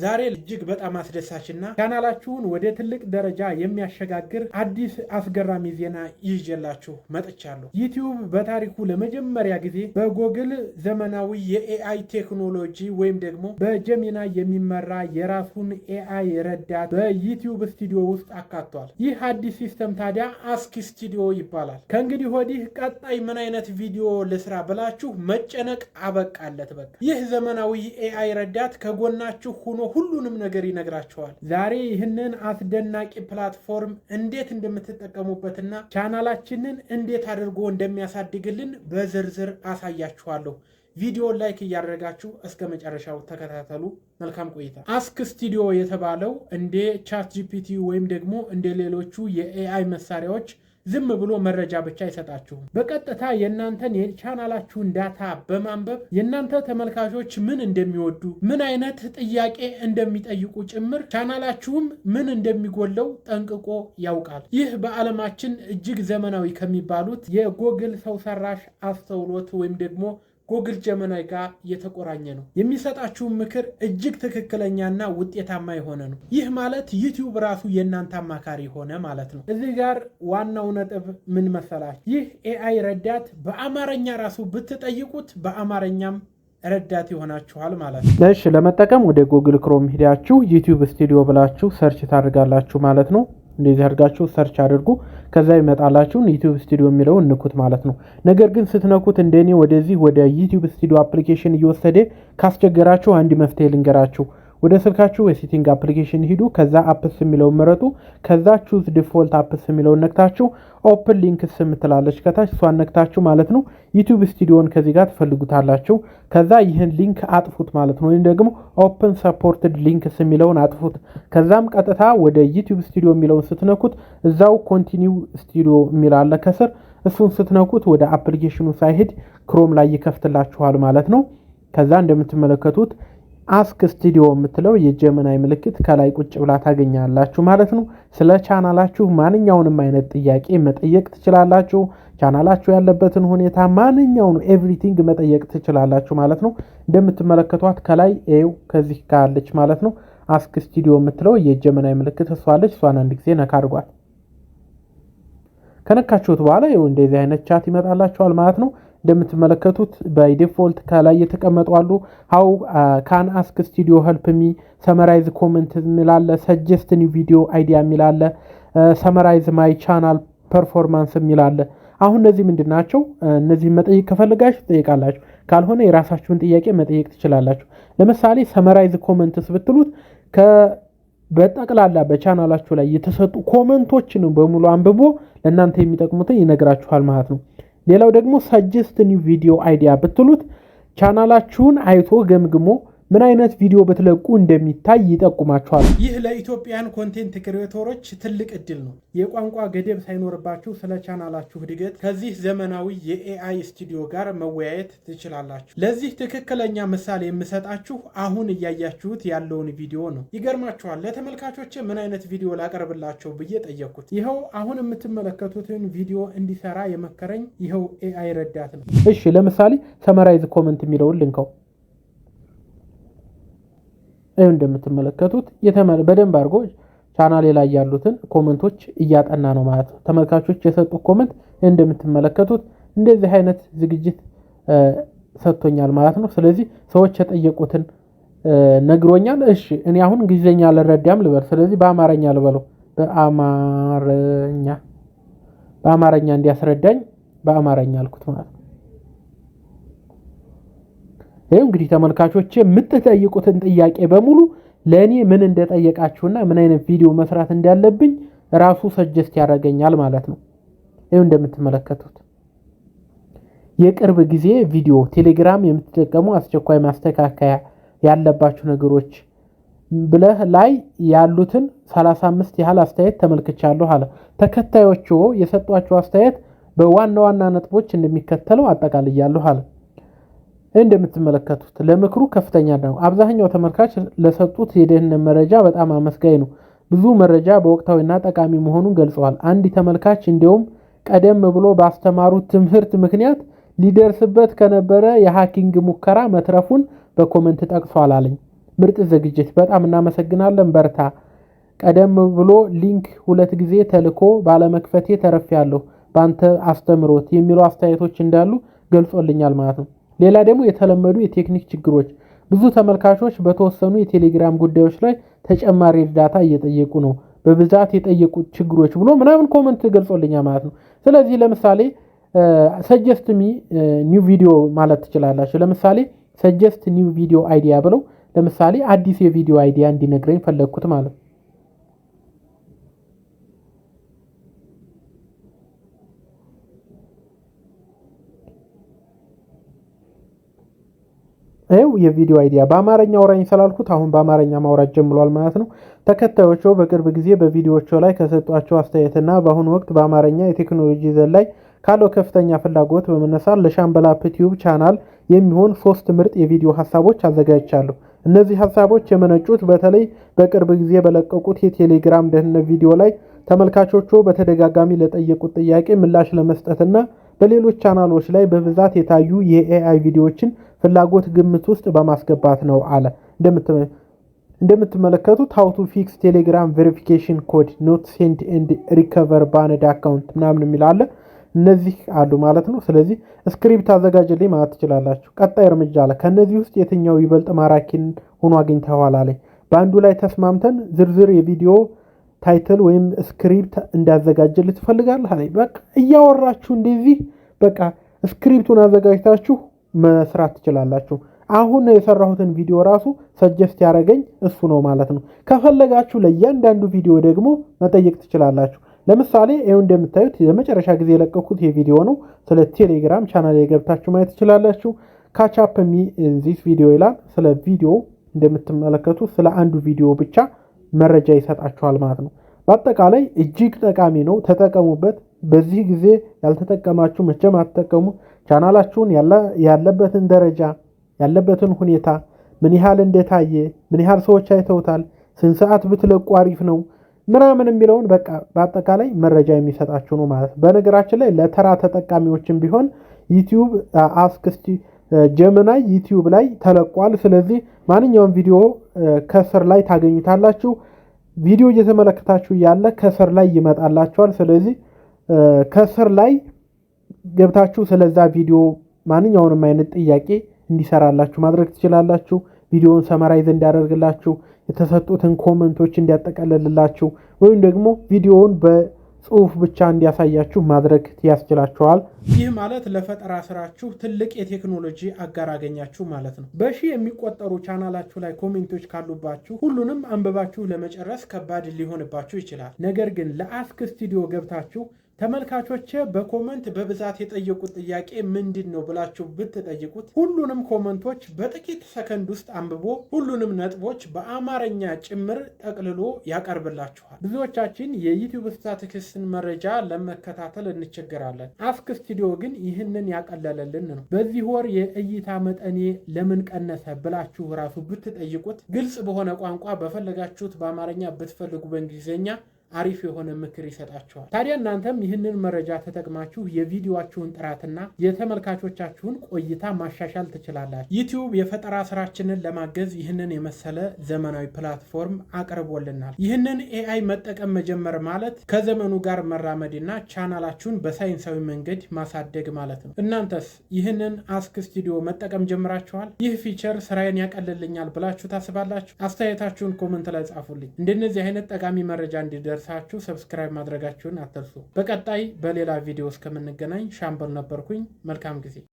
ዛሬ እጅግ በጣም አስደሳችና ቻናላችሁን ወደ ትልቅ ደረጃ የሚያሸጋግር አዲስ አስገራሚ ዜና ይዤላችሁ መጥቻለሁ። ዩቲዩብ በታሪኩ ለመጀመሪያ ጊዜ በጎግል ዘመናዊ የኤአይ ቴክኖሎጂ ወይም ደግሞ በጀሚና የሚመራ የራሱን ኤአይ ረዳት በዩቲዩብ ስቱዲዮ ውስጥ አካቷል። ይህ አዲስ ሲስተም ታዲያ አስክ ስቱዲዮ ይባላል። ከእንግዲህ ወዲህ ቀጣይ ምን አይነት ቪዲዮ ልስራ ብላችሁ መጨነቅ አበቃለት። በቃ ይህ ዘመናዊ ኤአይ ረዳት ከጎናችሁ ሆኖ ሁሉንም ነገር ይነግራቸዋል። ዛሬ ይህንን አስደናቂ ፕላትፎርም እንዴት እንደምትጠቀሙበትና ቻናላችንን እንዴት አድርጎ እንደሚያሳድግልን በዝርዝር አሳያችኋለሁ። ቪዲዮ ላይክ እያደረጋችሁ እስከ መጨረሻው ተከታተሉ። መልካም ቆይታ። አስክ ስቱዲዮ የተባለው እንደ ቻት ጂፒቲ ወይም ደግሞ እንደ ሌሎቹ የኤአይ መሳሪያዎች ዝም ብሎ መረጃ ብቻ አይሰጣችሁም። በቀጥታ የእናንተን የቻናላችሁን ዳታ በማንበብ የእናንተ ተመልካቾች ምን እንደሚወዱ፣ ምን አይነት ጥያቄ እንደሚጠይቁ ጭምር ቻናላችሁም ምን እንደሚጎለው ጠንቅቆ ያውቃል። ይህ በዓለማችን እጅግ ዘመናዊ ከሚባሉት የጎግል ሰው ሰራሽ አስተውሎት ወይም ደግሞ ጎግል ጀመናይ ጋር የተቆራኘ ነው። የሚሰጣችሁን ምክር እጅግ ትክክለኛና ውጤታማ የሆነ ነው። ይህ ማለት ዩቲዩብ ራሱ የእናንተ አማካሪ ሆነ ማለት ነው። እዚህ ጋር ዋናው ነጥብ ምን መሰላችሁ? ይህ ኤአይ ረዳት በአማርኛ ራሱ ብትጠይቁት በአማርኛም ረዳት ይሆናችኋል ማለት ነው። እሺ፣ ለመጠቀም ወደ ጉግል ክሮም ሄዳችሁ ዩቲዩብ ስቱዲዮ ብላችሁ ሰርች ታደርጋላችሁ ማለት ነው። እንደዚህ አድርጋችሁ ሰርች አድርጉ። ከዛ ይመጣላችሁ ዩቲዩብ ስቱዲዮ የሚለውን ንኩት ማለት ነው። ነገር ግን ስትነኩት እንደኔ ወደዚህ ወደ ዩቲዩብ ስቱዲዮ አፕሊኬሽን እየወሰደ ካስቸገራችሁ አንድ መፍትሄ ልንገራችሁ። ወደ ስልካችሁ የሴቲንግ አፕሊኬሽን ሂዱ። ከዛ አፕስ የሚለውን መረጡ። ከዛ ቹዝ ዲፎልት አፕስ የሚለውን ነክታችሁ ኦፕን ሊንክስ የምትላለች ከታች እሷን ነክታችሁ ማለት ነው ዩቲዩብ ስቱዲዮን ከዚህ ጋር ትፈልጉታላችሁ። ከዛ ይህን ሊንክ አጥፉት ማለት ነው። ወይም ደግሞ ኦፕን ሰፖርትድ ሊንክስ የሚለውን አጥፉት። ከዛም ቀጥታ ወደ ዩቲዩብ ስቱዲዮ የሚለውን ስትነኩት እዛው ኮንቲኒው ስቱዲዮ የሚላለ ከስር እሱን ስትነኩት ወደ አፕሊኬሽኑ ሳይሄድ ክሮም ላይ ይከፍትላችኋል ማለት ነው። ከዛ እንደምትመለከቱት አስክ ስቱዲዮ የምትለው የጀመናይ ምልክት ከላይ ቁጭ ብላ ታገኛላችሁ ማለት ነው። ስለ ቻናላችሁ ማንኛውንም አይነት ጥያቄ መጠየቅ ትችላላችሁ። ቻናላችሁ ያለበትን ሁኔታ ማንኛውንም ኤቭሪቲንግ መጠየቅ ትችላላችሁ ማለት ነው። እንደምትመለከቷት ከላይ ኤው ከዚህ ካለች ማለት ነው አስክ ስቱዲዮ የምትለው የጀመናይ ምልክት እሷለች። እሷን አንድ ጊዜ ነካ አድርጓል። ከነካችሁት በኋላ ይኸው እንደዚህ አይነት ቻት ይመጣላችኋል ማለት ነው። እንደምትመለከቱት ባይ ዲፎልት ከላይ የተቀመጡ አሉ። ሃው ካን አስክ ስቱዲዮ ሄልፕ ሚ፣ ሰመራይዝ ኮሜንት የሚላለ፣ ሰጀስት ኒው ቪዲዮ አይዲያ የሚላለ፣ ሰመራይዝ ማይ ቻናል ፐርፎርማንስ የሚላለ። አሁን እነዚህ ምንድናቸው? እነዚህ መጠየቅ ከፈለጋችሁ ትጠይቃላችሁ፣ ካልሆነ የራሳችሁን ጥያቄ መጠየቅ ትችላላችሁ። ለምሳሌ ሰመራይዝ ኮሜንትስ ብትሉት በጠቅላላ በቻናላችሁ ላይ የተሰጡ ኮሜንቶችን በሙሉ አንብቦ ለእናንተ የሚጠቅሙትን ይነግራችኋል ማለት ነው። ሌላው ደግሞ ሰጀስት ኒው ቪዲዮ አይዲያ ብትሉት ቻናላችሁን አይቶ ገምግሞ ምን አይነት ቪዲዮ በትለቁ እንደሚታይ ይጠቁማችኋል። ይህ ለኢትዮጵያን ኮንቴንት ክሬተሮች ትልቅ እድል ነው። የቋንቋ ገደብ ሳይኖርባችሁ ስለ ቻናላችሁ እድገት ከዚህ ዘመናዊ የኤአይ ስቱዲዮ ጋር መወያየት ትችላላችሁ። ለዚህ ትክክለኛ ምሳሌ የምሰጣችሁ አሁን እያያችሁት ያለውን ቪዲዮ ነው። ይገርማችኋል። ለተመልካቾች ምን አይነት ቪዲዮ ላቀርብላቸው ብዬ ጠየቅኩት። ይኸው አሁን የምትመለከቱትን ቪዲዮ እንዲሰራ የመከረኝ ይኸው ኤአይ ረዳት ነው። እሺ፣ ለምሳሌ ሰመራይዝ ኮሜንት የሚለውን ልንከው። እንደምትመለከቱት በደንብ አድርጎ ቻናሌ ላይ ያሉትን ኮሜንቶች እያጠና ነው ማለት ነው። ተመልካቾች የሰጡት ኮሜንት እንደምትመለከቱት እንደዚህ አይነት ዝግጅት ሰጥቶኛል ማለት ነው። ስለዚህ ሰዎች የጠየቁትን ነግሮኛል። እሺ፣ እኔ አሁን እንግሊዘኛ አልረዳም ልበል። ስለዚህ በአማርኛ ልበለው። በአማርኛ እንዲያስረዳኝ በአማርኛ አልኩት ማለት ነው። ይሄው እንግዲህ ተመልካቾች የምትጠይቁትን ጥያቄ በሙሉ ለኔ ምን እንደጠየቃችሁና ምን አይነት ቪዲዮ መስራት እንዳለብኝ ራሱ ሰጀስት ያደርገኛል ማለት ነው። ይሄው እንደምትመለከቱት የቅርብ ጊዜ ቪዲዮ፣ ቴሌግራም የምትጠቀሙ አስቸኳይ ማስተካከያ ያለባችሁ ነገሮች ብለህ ላይ ያሉትን 35 ያህል አስተያየት ተመልክቻለሁ አለ። ተከታዮቹ የሰጧቸው አስተያየት በዋና ዋና ነጥቦች እንደሚከተለው አጠቃልያለሁ አለ። እንደምትመለከቱት ለምክሩ ከፍተኛ ነው። አብዛኛው ተመልካች ለሰጡት የደህንነት መረጃ በጣም አመስጋኝ ነው። ብዙ መረጃ በወቅታዊና ጠቃሚ መሆኑን ገልጸዋል። አንድ ተመልካች እንዲያውም ቀደም ብሎ ባስተማሩት ትምህርት ምክንያት ሊደርስበት ከነበረ የሃኪንግ ሙከራ መትረፉን በኮሜንት ጠቅሷል አለኝ። ምርጥ ዝግጅት በጣም እናመሰግናለን። በርታ። ቀደም ብሎ ሊንክ 2 ጊዜ ተልኮ ባለመክፈቴ ተረፌያለሁ ባንተ አስተምሮት የሚሉ አስተያየቶች እንዳሉ ገልጾልኛል ማለት ነው። ሌላ ደግሞ የተለመዱ የቴክኒክ ችግሮች ብዙ ተመልካቾች በተወሰኑ የቴሌግራም ጉዳዮች ላይ ተጨማሪ እርዳታ እየጠየቁ ነው። በብዛት የጠየቁት ችግሮች ብሎ ምናምን ኮሜንት ገልጾልኛል ማለት ነው። ስለዚህ ለምሳሌ ሰጀስት ሚ ኒው ቪዲዮ ማለት ትችላላችሁ። ለምሳሌ ሰጀስት ኒው ቪዲዮ አይዲያ ብለው ለምሳሌ አዲስ የቪዲዮ አይዲያ እንዲነግረኝ ፈለግኩት ማለት ነው። ይኸው የቪዲዮ አይዲያ በአማርኛ አውራኝ ስላልኩት አሁን በአማርኛ ማውራት ጀምሯል ማለት ነው። ተከታዮቹ በቅርብ ጊዜ በቪዲዮዎቹ ላይ ከሰጧቸው አስተያየትና በአሁኑ ወቅት በአማርኛ የቴክኖሎጂ ዘርፍ ላይ ካለው ከፍተኛ ፍላጎት በመነሳት ለሻምበል አፕ ቲዩብ ቻናል የሚሆን 3 ምርጥ የቪዲዮ ሐሳቦች አዘጋጅቻለሁ። እነዚህ ሐሳቦች የመነጩት በተለይ በቅርብ ጊዜ በለቀቁት የቴሌግራም ደህንነት ቪዲዮ ላይ ተመልካቾቹ በተደጋጋሚ ለጠየቁት ጥያቄ ምላሽ ለመስጠትና በሌሎች ቻናሎች ላይ በብዛት የታዩ የኤአይ ቪዲዮዎችን ፍላጎት ግምት ውስጥ በማስገባት ነው አለ። እንደምትመለከቱት how to fix telegram verification code not send and recover banned account ምናምን የሚል አለ። እነዚህ አሉ ማለት ነው። ስለዚህ ስክሪፕት አዘጋጅልኝ ማለት ትችላላችሁ። ቀጣይ እርምጃ አለ። ከነዚህ ውስጥ የትኛው ይበልጥ ማራኪን ሆኖ አግኝተዋል አለ። በአንዱ ላይ ተስማምተን ዝርዝር የቪዲዮ ታይትል ወይም ስክሪፕት እንዳዘጋጅልህ ትፈልጋለህ አለ። በቃ እያወራችሁ እንደዚህ በቃ ስክሪፕቱን አዘጋጅታችሁ መስራት ትችላላችሁ። አሁን የሰራሁትን ቪዲዮ ራሱ ሰጀስት ያደረገኝ እሱ ነው ማለት ነው። ከፈለጋችሁ ለእያንዳንዱ ቪዲዮ ደግሞ መጠየቅ ትችላላችሁ። ለምሳሌ ይሄው እንደምታዩት የመጨረሻ ጊዜ የለቀኩት የቪዲዮ ነው። ስለ ቴሌግራም ቻናል የገብታችሁ ማየት ትችላላችሁ። ካቻፕ ሚ ዚስ ቪዲዮ ይላል። ስለ ቪዲዮ እንደምትመለከቱት ስለ አንዱ ቪዲዮ ብቻ መረጃ ይሰጣችኋል ማለት ነው። በአጠቃላይ እጅግ ጠቃሚ ነው፣ ተጠቀሙበት። በዚህ ጊዜ ያልተጠቀማችሁ መቼም አትጠቀሙ። ቻናላችሁን ያለበትን ደረጃ ያለበትን ሁኔታ ምን ያህል እንደታየ ምን ያህል ሰዎች አይተውታል፣ ስንት ሰዓት ብትለቁ አሪፍ ነው ምናምን የሚለውን በቃ በአጠቃላይ መረጃ የሚሰጣችሁ ነው ማለት ነው። በነገራችን ላይ ለተራ ተጠቃሚዎችም ቢሆን ዩቲዩብ አስክስቲ ጀሚናይ ዩቲዩብ ላይ ተለቋል። ስለዚህ ማንኛውም ቪዲዮ ከስር ላይ ታገኙታላችሁ። ቪዲዮ እየተመለከታችሁ ያለ ከስር ላይ ይመጣላችኋል። ስለዚህ ከስር ላይ ገብታችሁ ስለዛ ቪዲዮ ማንኛውንም አይነት ጥያቄ እንዲሰራላችሁ ማድረግ ትችላላችሁ። ቪዲዮውን ሰማራይዝ እንዲያደርግላችሁ፣ የተሰጡትን ኮሜንቶች እንዲያጠቃልልላችሁ ወይም ደግሞ ቪዲዮውን በጽሁፍ ብቻ እንዲያሳያችሁ ማድረግ ያስችላችኋል። ይህ ማለት ለፈጠራ ስራችሁ ትልቅ የቴክኖሎጂ አጋር አገኛችሁ ማለት ነው። በሺ የሚቆጠሩ ቻናላችሁ ላይ ኮሜንቶች ካሉባችሁ ሁሉንም አንብባችሁ ለመጨረስ ከባድ ሊሆንባችሁ ይችላል። ነገር ግን ለአስክ ስቱዲዮ ገብታችሁ ተመልካቾች በኮመንት በብዛት የጠየቁት ጥያቄ ምንድን ነው ብላችሁ ብትጠይቁት ሁሉንም ኮመንቶች በጥቂት ሰከንድ ውስጥ አንብቦ ሁሉንም ነጥቦች በአማርኛ ጭምር ጠቅልሎ ያቀርብላችኋል። ብዙዎቻችን የዩቲዩብ ስታቲስቲክስን መረጃ ለመከታተል እንቸገራለን። አስክ ስቱዲዮ ግን ይህንን ያቀለለልን ነው። በዚህ ወር የእይታ መጠኔ ለምን ቀነሰ ብላችሁ ራሱ ብትጠይቁት ግልጽ በሆነ ቋንቋ በፈለጋችሁት በአማርኛ ብትፈልጉ በእንግሊዝኛ አሪፍ የሆነ ምክር ይሰጣችኋል። ታዲያ እናንተም ይህንን መረጃ ተጠቅማችሁ የቪዲዮአችሁን ጥራትና የተመልካቾቻችሁን ቆይታ ማሻሻል ትችላላችሁ። ዩቲዩብ የፈጠራ ስራችንን ለማገዝ ይህንን የመሰለ ዘመናዊ ፕላትፎርም አቅርቦልናል። ይህንን ኤአይ መጠቀም መጀመር ማለት ከዘመኑ ጋር መራመድና ቻናላችሁን በሳይንሳዊ መንገድ ማሳደግ ማለት ነው። እናንተስ ይህንን አስክ ስቱዲዮ መጠቀም ጀምራችኋል? ይህ ፊቸር ስራዬን ያቀልልኛል ብላችሁ ታስባላችሁ? አስተያየታችሁን ኮመንት ላይ ጻፉልኝ። እንደነዚህ አይነት ጠቃሚ መረጃ እንዲደርሳችሁ ሰብስክራይብ ማድረጋችሁን አትርሱ። በቀጣይ በሌላ ቪዲዮ እስከምንገናኝ ሻምበል ነበርኩኝ። መልካም ጊዜ